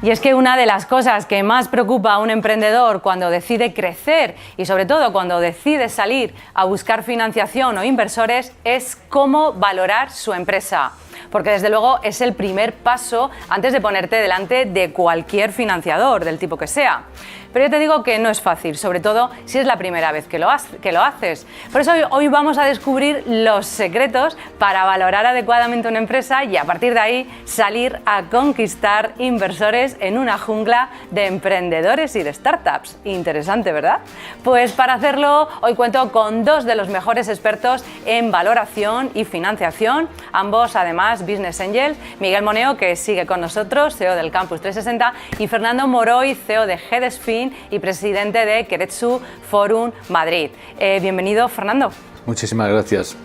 Y es que una de las cosas que más preocupa a un emprendedor cuando decide crecer y sobre todo cuando decide salir a buscar financiación o inversores es cómo valorar su empresa. Porque desde luego es el primer paso antes de ponerte delante de cualquier financiador, del tipo que sea. Pero yo te digo que no es fácil, sobre todo si es la primera vez que lo haces. Por eso hoy vamos a descubrir los secretos para valorar adecuadamente una empresa y a partir de ahí salir a conquistar inversores en una jungla de emprendedores y de startups. Interesante, ¿verdad? Pues para hacerlo hoy cuento con dos de los mejores expertos en valoración y financiación, ambos además Business Angels, Miguel Moneo, que sigue con nosotros, CEO del Campus 360, y Fernando Moroy, CEO de Hedespin y presidente de Keiretsu Forum Madrid. Bienvenido, Fernando. Muchísimas gracias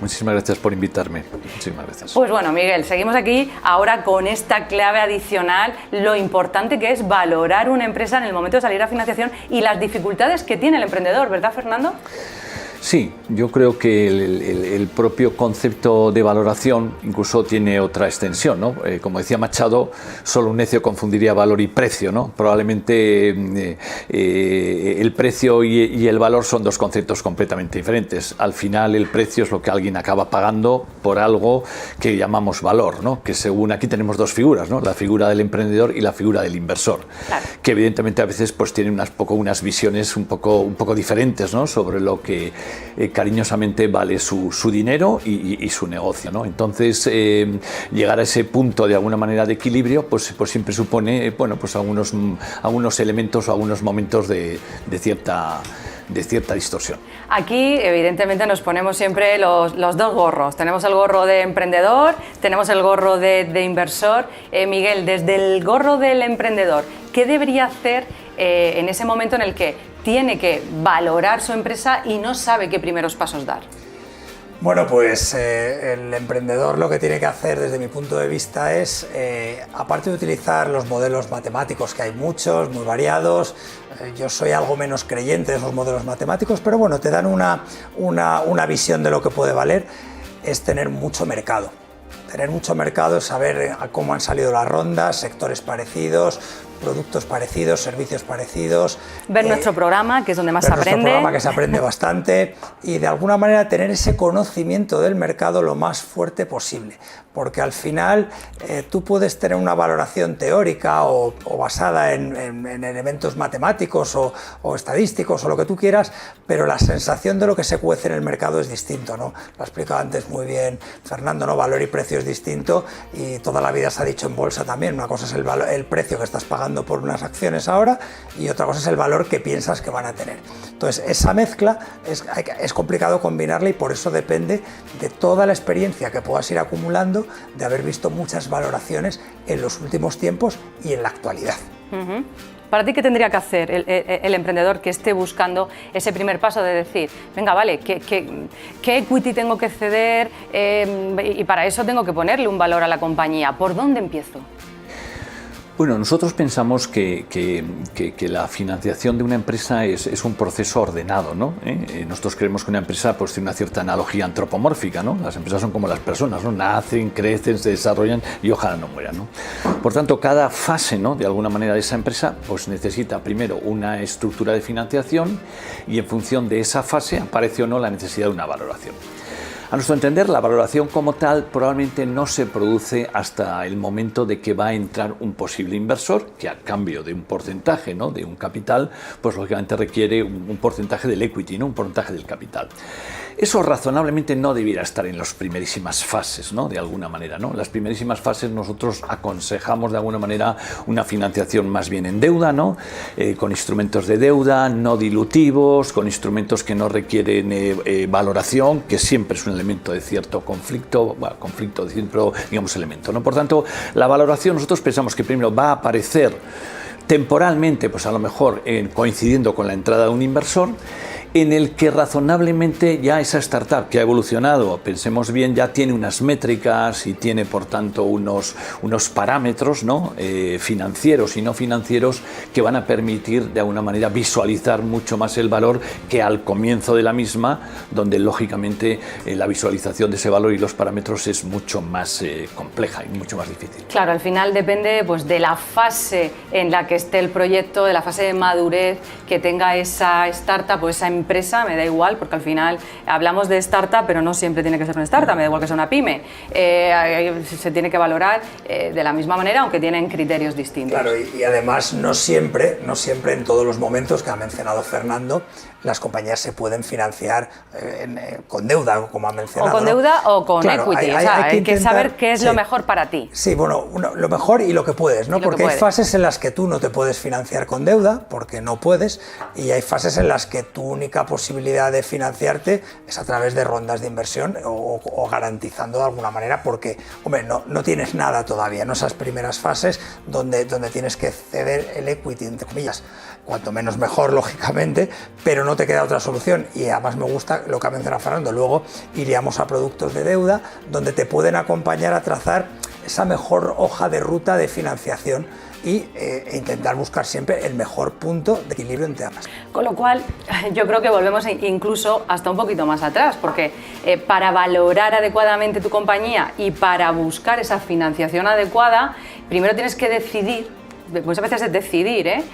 por invitarme. Muchísimas gracias. Pues bueno, Miguel, seguimos aquí ahora con esta clave adicional, lo importante que es valorar una empresa en el momento de salir a financiación y las dificultades que tiene el emprendedor, ¿verdad, Fernando? Sí, yo creo que el propio concepto de valoración incluso tiene otra extensión, ¿no? Como decía Machado, solo un necio confundiría valor y precio, ¿no? Probablemente el precio y el valor son dos conceptos completamente diferentes. Al final el precio es lo que alguien acaba pagando por algo que llamamos valor, ¿no? Que según aquí tenemos dos figuras, ¿no? La figura del emprendedor y la figura del inversor, claro, que evidentemente a veces pues tienen unas visiones un poco diferentes, ¿no? Sobre lo que cariñosamente vale su dinero y su negocio, ¿no? Entonces llegar a ese punto de alguna manera de equilibrio pues siempre supone pues algunos elementos o algunos momentos de cierta distorsión. Aquí evidentemente nos ponemos siempre los dos gorros. Tenemos el gorro de emprendedor, tenemos el gorro de inversor. Miguel, desde el gorro del emprendedor, ¿qué debería hacer en ese momento en el que tiene que valorar su empresa y no sabe qué primeros pasos dar? Bueno, pues el emprendedor lo que tiene que hacer desde mi punto de vista es, aparte de utilizar los modelos matemáticos, que hay muchos, muy variados, yo soy algo menos creyente de esos modelos matemáticos, pero bueno, te dan una visión de lo que puede valer, es tener mucho mercado. Tener mucho mercado es saber cómo han salido las rondas, sectores parecidos, productos parecidos, servicios parecidos. Ver nuestro programa, que es donde más se aprende. Nuestro programa, que se aprende bastante, y de alguna manera tener ese conocimiento del mercado lo más fuerte posible. Porque al final tú puedes tener una valoración teórica o basada en elementos matemáticos o estadísticos o lo que tú quieras, pero la sensación de lo que se cuece en el mercado es distinto, ¿no? Lo ha explicado antes muy bien Fernando, ¿no? Valor y precio es distinto y toda la vida se ha dicho en bolsa también. Una cosa es el precio que estás pagando por unas acciones ahora y otra cosa es el valor que piensas que van a tener. Entonces esa mezcla es complicado combinarla y por eso depende de toda la experiencia que puedas ir acumulando, de haber visto muchas valoraciones en los últimos tiempos y en la actualidad. Uh-huh. ¿Para ti qué tendría que hacer el emprendedor que esté buscando ese primer paso de decir, venga, vale, ¿qué equity tengo que ceder y para eso tengo que ponerle un valor a la compañía? ¿Por dónde empiezo? Bueno, nosotros pensamos que la financiación de una empresa es un proceso ordenado, ¿no? Nosotros creemos que una empresa pues, tiene una cierta analogía antropomórfica, ¿no? Las empresas son como las personas, ¿no? Nacen, crecen, se desarrollan y ojalá no mueran, ¿no? Por tanto, cada fase, ¿no? De alguna manera de esa empresa pues, necesita primero una estructura de financiación y en función de esa fase aparece o no la necesidad de una valoración. A nuestro entender, la valoración como tal probablemente no se produce hasta el momento de que va a entrar un posible inversor, que a cambio de un porcentaje, ¿no? De un capital, pues lógicamente requiere un porcentaje del equity, ¿no? Un porcentaje del capital. Eso razonablemente no debiera estar en las primerísimas fases, ¿no? De alguna manera, ¿no? En las primerísimas fases nosotros aconsejamos de alguna manera una financiación más bien en deuda, ¿no? Con instrumentos de deuda no dilutivos, con instrumentos que no requieren valoración, que siempre es un elemento de cierto conflicto, de cierto, digamos, elemento, ¿no? Por tanto, la valoración nosotros pensamos que primero va a aparecer temporalmente, pues a lo mejor coincidiendo con la entrada de un inversor, en el que razonablemente ya esa startup que ha evolucionado, pensemos bien, ya tiene unas métricas y tiene por tanto unos parámetros, ¿no? Financieros y no financieros que van a permitir de alguna manera visualizar mucho más el valor que al comienzo de la misma, donde lógicamente la visualización de ese valor y los parámetros es mucho más compleja y mucho más difícil. Claro, al final depende pues, de la fase en la que esté el proyecto, de la fase de madurez que tenga esa startup o esa empresa, me da igual, porque al final hablamos de startup, pero no siempre tiene que ser una startup, me da igual que sea una pyme. Se tiene que valorar de la misma manera, aunque tienen criterios distintos. Claro, y además no siempre en todos los momentos que ha mencionado Fernando, las compañías se pueden financiar con deuda, como ha mencionado. O con deuda o con equity, hay que saber qué es lo mejor para ti. Sí, bueno, lo mejor y lo que puedes, ¿no? Porque hay fases en las que tú no te puedes financiar con deuda, porque no puedes, y hay fases en las que tu única posibilidad de financiarte es a través de rondas de inversión o garantizando de alguna manera, porque, hombre, no tienes nada todavía, ¿no? Esas primeras fases donde tienes que ceder el equity, entre comillas, cuanto menos mejor, lógicamente, pero no te queda otra solución. Y además me gusta lo que ha mencionado Fernando. Luego iríamos a productos de deuda donde te pueden acompañar a trazar esa mejor hoja de ruta de financiación y intentar buscar siempre el mejor punto de equilibrio entre ambas. Con lo cual, yo creo que volvemos incluso hasta un poquito más atrás, porque para valorar adecuadamente tu compañía y para buscar esa financiación adecuada, primero tienes que decidir, muchas veces es decidir,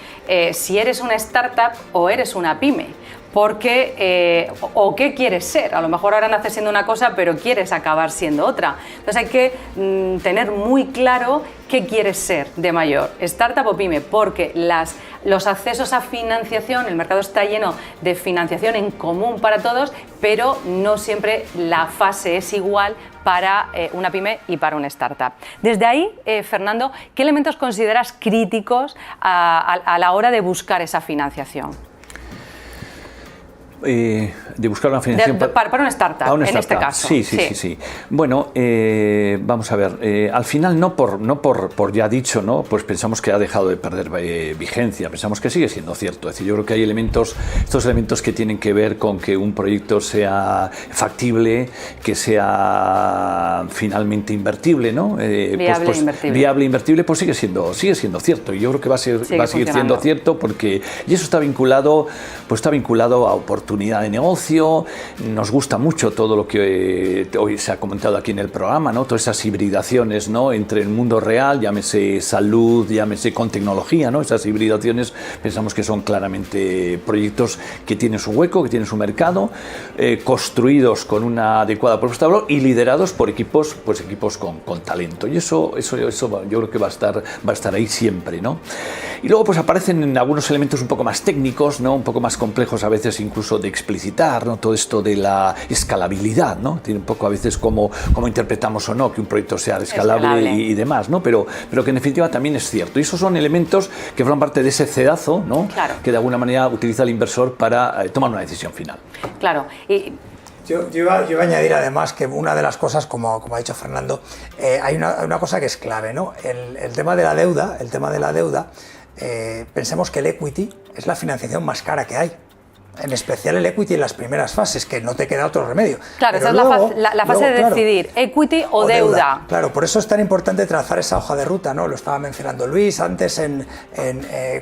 si eres una startup o eres una pyme. Porque, o qué quieres ser, a lo mejor ahora naces siendo una cosa pero quieres acabar siendo otra. Entonces hay que tener muy claro qué quieres ser de mayor, startup o pyme, porque los accesos a financiación, el mercado está lleno de financiación en común para todos, pero no siempre la fase es igual para una pyme y para una startup. Desde ahí, Fernando, ¿qué elementos consideras críticos a la hora de buscar esa financiación? De buscar una financiación para una startup, en este caso. Sí. Bueno, vamos a ver, al final no por ya dicho, ¿no? Pues pensamos que ha dejado de perder vigencia, pensamos que sigue siendo cierto. Es decir, yo creo que hay estos elementos que tienen que ver con que un proyecto sea factible, que sea finalmente invertible, ¿no? Viable, invertible, pues sigue siendo cierto. Y yo creo que va a seguir siendo cierto porque y eso está vinculado a oportunidades de negocio. Nos gusta mucho todo lo que hoy se ha comentado aquí en el programa, ¿no? Todas esas hibridaciones, ¿no? Entre el mundo real, llámese salud, llámese con tecnología, ¿no? Esas hibridaciones pensamos que son claramente proyectos que tienen su hueco, que tienen su mercado, construidos con una adecuada propuesta de valor y liderados por equipos con talento. Y eso yo creo que va a estar ahí siempre, ¿no? Y luego pues aparecen algunos elementos un poco más técnicos, ¿no? Un poco más complejos a veces incluso de explicitar, ¿no? Todo esto de la escalabilidad, ¿no? Tiene un poco a veces cómo interpretamos o no que un proyecto sea escalable. Y demás, ¿no? Pero que en definitiva también es cierto. Y esos son elementos que forman parte de ese cedazo, ¿no? Claro. Que de alguna manera utiliza el inversor para tomar una decisión final. Claro. Y Yo iba a añadir además que una de las cosas, como ha dicho Fernando, hay una cosa que es clave, ¿no? El tema de la deuda, pensemos que el equity es la financiación más cara que hay. En especial el equity en las primeras fases, que no te queda otro remedio. Claro, esa es la fase de decidir, equity o deuda. Claro, por eso es tan importante trazar esa hoja de ruta, ¿no? Lo estaba mencionando Luis antes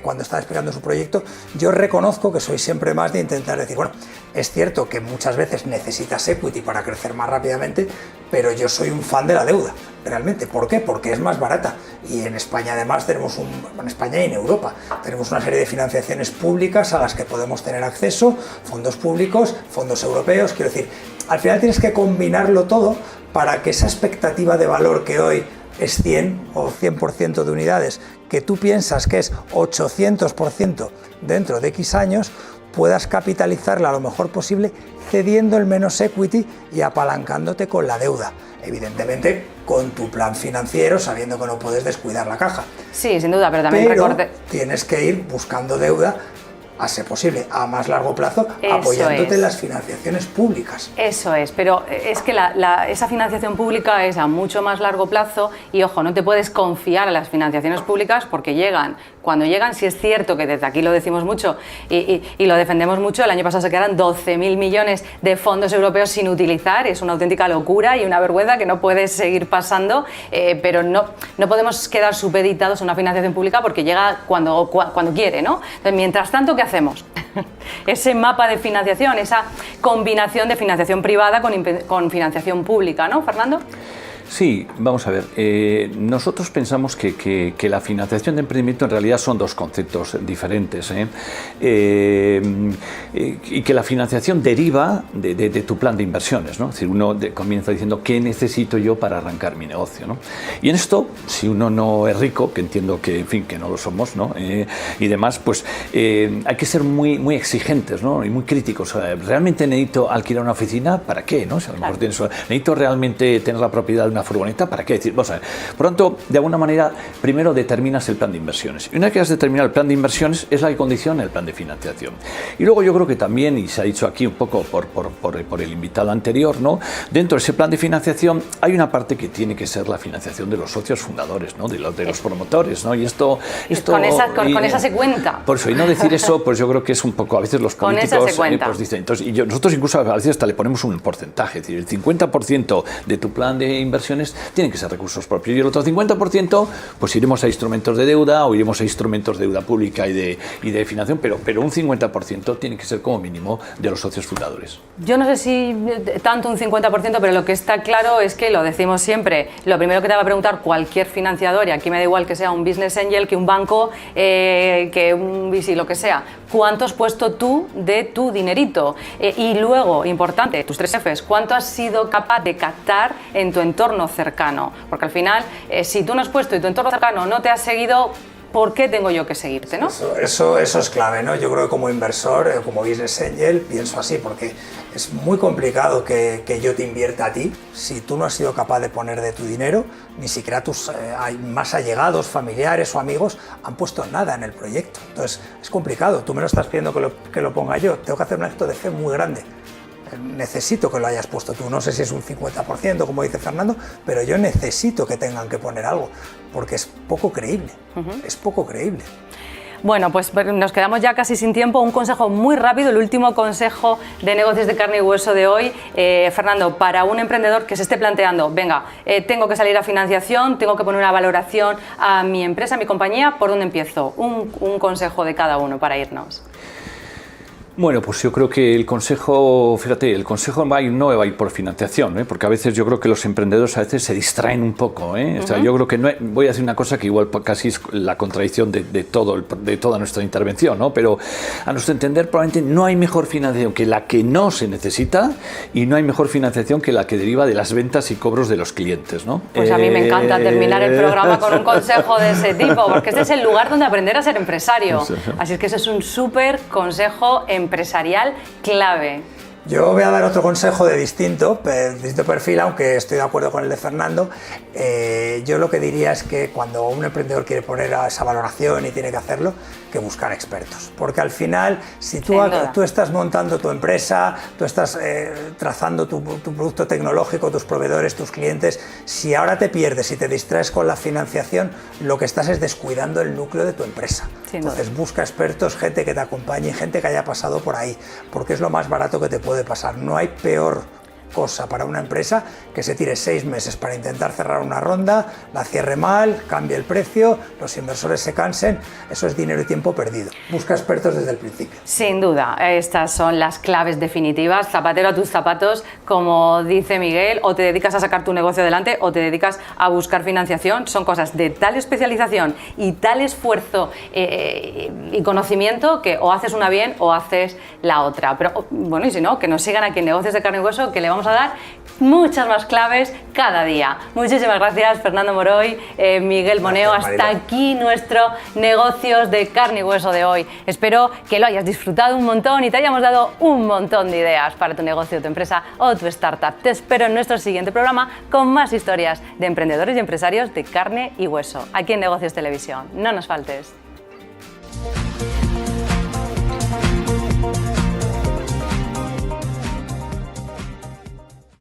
cuando estaba explicando su proyecto. Yo reconozco que soy siempre más de intentar decir, bueno, es cierto que muchas veces necesitas equity para crecer más rápidamente, pero yo soy un fan de la deuda, realmente. ¿Por qué? Porque es más barata. Y en España además en España y en Europa tenemos una serie de financiaciones públicas a las que podemos tener acceso, fondos públicos, fondos europeos. Quiero decir, al final tienes que combinarlo todo para que esa expectativa de valor que hoy es 100 o 100% de unidades, que tú piensas que es 800% dentro de X años, puedas capitalizarla lo mejor posible cediendo el menos equity y apalancándote con la deuda. Evidentemente con tu plan financiero, sabiendo que no puedes descuidar la caja. Sí, sin duda, pero también tienes que ir buscando deuda a ser posible a más largo plazo, Eso apoyándote es. en las financiaciones públicas. Eso es, pero es que esa financiación pública es a mucho más largo plazo y, ojo, no te puedes confiar a las financiaciones públicas porque llegan. Cuando llegan, sí es cierto que desde aquí lo decimos mucho y lo defendemos mucho, el año pasado se quedaron 12.000 millones de fondos europeos sin utilizar, es una auténtica locura y una vergüenza que no puede seguir pasando, pero no podemos quedar supeditados a una financiación pública porque llega cuando quiere, ¿no? Entonces, mientras tanto, ¿qué hacemos? Ese mapa de financiación, esa combinación de financiación privada con financiación pública, ¿no, Fernando? Sí, vamos a ver. Nosotros pensamos que la financiación de emprendimiento en realidad son dos conceptos diferentes, y que la financiación deriva de tu plan de inversiones, ¿no? Es decir, uno comienza diciendo ¿qué necesito yo para arrancar mi negocio, ¿no? Y en esto, si uno no es rico, que entiendo que, en fin, que no lo somos, ¿no? Y demás, pues hay que ser muy exigentes, ¿no? Y muy críticos. O sea, ¿realmente necesito alquilar una oficina? ¿Para qué, no? Si a lo mejor tienes, ¿necesito realmente tener la propiedad de una furgoneta? ¿Para qué? Decir, vamos a ver. Por lo tanto, de alguna manera, primero determinas el plan de inversiones. Y una vez que has determinado el plan de inversiones, es la que condiciona el plan de financiación. Y luego yo creo que también, y se ha dicho aquí un poco por el invitado anterior, ¿no? Dentro de ese plan de financiación hay una parte que tiene que ser la financiación de los socios fundadores, ¿no? De los promotores, ¿no? Y esto con esa se cuenta. Por eso, y no decir eso, pues yo creo que es un poco, a veces los políticos pues dicen, entonces, nosotros incluso a veces hasta le ponemos un porcentaje, es decir, el 50% de tu plan de inversiones tienen que ser recursos propios y el otro 50% pues iremos a instrumentos de deuda o iremos a instrumentos de deuda pública y de financiación, pero un 50% tiene que ser como mínimo de los socios fundadores. Yo no sé si tanto un 50%, pero lo que está claro es que, lo decimos siempre, lo primero que te va a preguntar cualquier financiador, y aquí me da igual que sea un business angel, que un banco, que un VC, lo que sea, ¿cuánto has puesto tú de tu dinerito? Y luego, importante, tus 3 Fs, ¿cuánto has sido capaz de captar en tu entorno cercano? Porque al final, si tú no has puesto y tu entorno cercano no te ha seguido, ¿por qué tengo yo que seguirte, no? Eso es clave, ¿no? Yo creo que como inversor, como business angel, pienso así, porque es muy complicado que yo te invierta a ti si tú no has sido capaz de poner de tu dinero, ni siquiera tus más allegados, familiares o amigos han puesto nada en el proyecto. Entonces, es complicado. Tú me lo estás pidiendo que lo ponga yo. Tengo que hacer un acto de fe muy grande. Necesito que lo hayas puesto tú, no sé si es un 50%, como dice Fernando, pero yo necesito que tengan que poner algo, porque es poco creíble, es poco creíble. Bueno, pues nos quedamos ya casi sin tiempo. Un consejo muy rápido, el último consejo de negocios de carne y hueso de hoy. Fernando, para un emprendedor que se esté planteando, venga, tengo que salir a financiación, tengo que poner una valoración a mi empresa, a mi compañía, ¿por dónde empiezo? Un consejo de cada uno para irnos. Bueno, pues yo creo que el consejo, fíjate, el consejo no va a ir por financiación, porque a veces yo creo que los emprendedores a veces se distraen un poco, O sea, yo creo que voy a decir una cosa que igual casi es la contradicción de toda nuestra intervención, ¿no? Pero a nuestro entender probablemente no hay mejor financiación que la que no se necesita y no hay mejor financiación que la que deriva de las ventas y cobros de los clientes, ¿no? Pues a mí me encanta terminar el programa con un consejo de ese tipo, porque este es el lugar donde aprender a ser empresario. Así es que ese es un súper consejo empresarial clave. Yo voy a dar otro consejo de distinto perfil, aunque estoy de acuerdo con el de Fernando. Yo lo que diría es que cuando un emprendedor quiere poner a esa valoración y tiene que hacerlo, que buscar expertos. Porque al final, si tú estás montando tu empresa, tú estás trazando tu producto tecnológico, tus proveedores, tus clientes, si ahora te pierdes y te distraes con la financiación, lo que estás es descuidando el núcleo de tu empresa. Entonces busca expertos, gente que te acompañe, gente que haya pasado por ahí, porque es lo más barato que te puede pasar. No hay peor cosa para una empresa que se tire 6 meses para intentar cerrar una ronda, la cierre mal, cambie el precio, los inversores se cansen, eso es dinero y tiempo perdido. Busca expertos desde el principio. Sin duda, estas son las claves definitivas, zapatero a tus zapatos, como dice Miguel, o te dedicas a sacar tu negocio adelante o te dedicas a buscar financiación, son cosas de tal especialización y tal esfuerzo y conocimiento que o haces una bien o haces la otra. Pero bueno, y si no, que nos sigan aquí en Negocios de Carne y Hueso, que le vamos a dar muchas más claves cada día. Muchísimas gracias, Fernando Moroy, Miguel Moneo. Hasta aquí nuestro Negocios de Carne y Hueso de hoy. Espero que lo hayas disfrutado un montón y te hayamos dado un montón de ideas para tu negocio, tu empresa o tu startup. Te espero en nuestro siguiente programa con más historias de emprendedores y empresarios de carne y hueso, aquí en Negocios Televisión. No nos faltes.